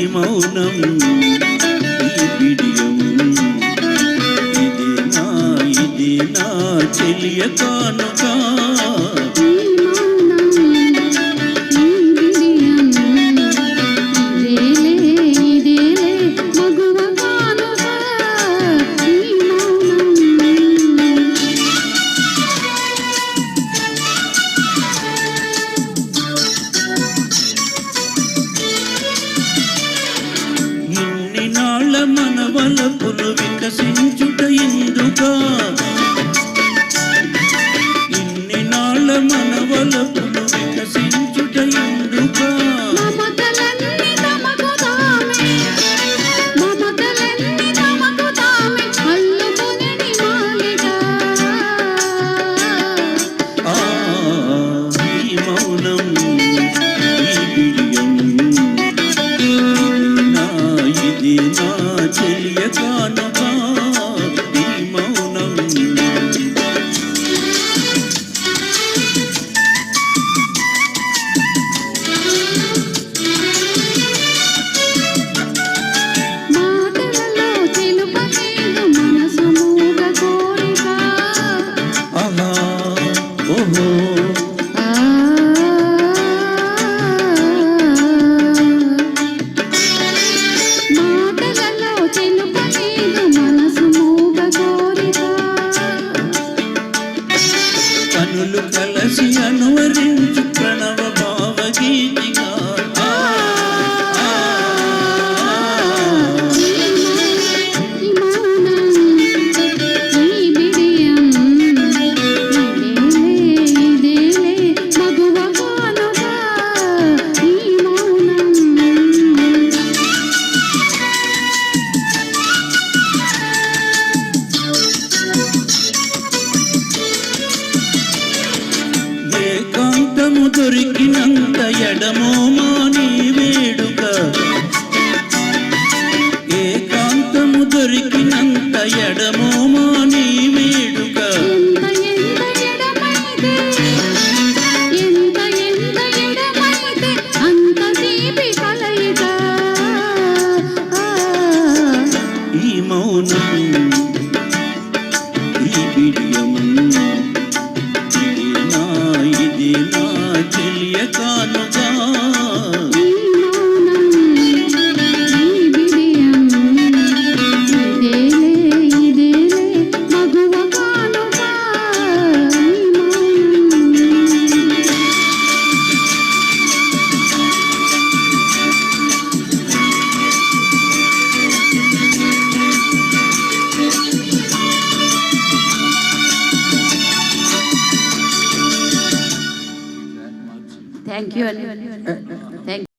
మౌనం ఈ బిడియం ఇది నా చెలియ కానుక మన వలపులు వికసించుట ఇందుగా ఇన్ని నాళ్ళ మన వలపులు వికసించుట ఇందుగా ఈ మౌనం ఈ బిడియం ఇది నా చెలియ కానుక ఈ మౌనం మాటలలో తెలుపలేదు మనసు మూగ కోరిక ఆహా ఓహో కనులు కలసి అనువరించు ప్రణవ భావగీతిగా ఏకాంతము దొరికినంత ఎడమో మాని వేడుక ఏకాంతము దొరికినంత ఎడమో మాని వేడుక ఈ మౌనం ఈ బిడియం ఇది నా చెలియ కానుక థ్యాంక్ యూ అండి.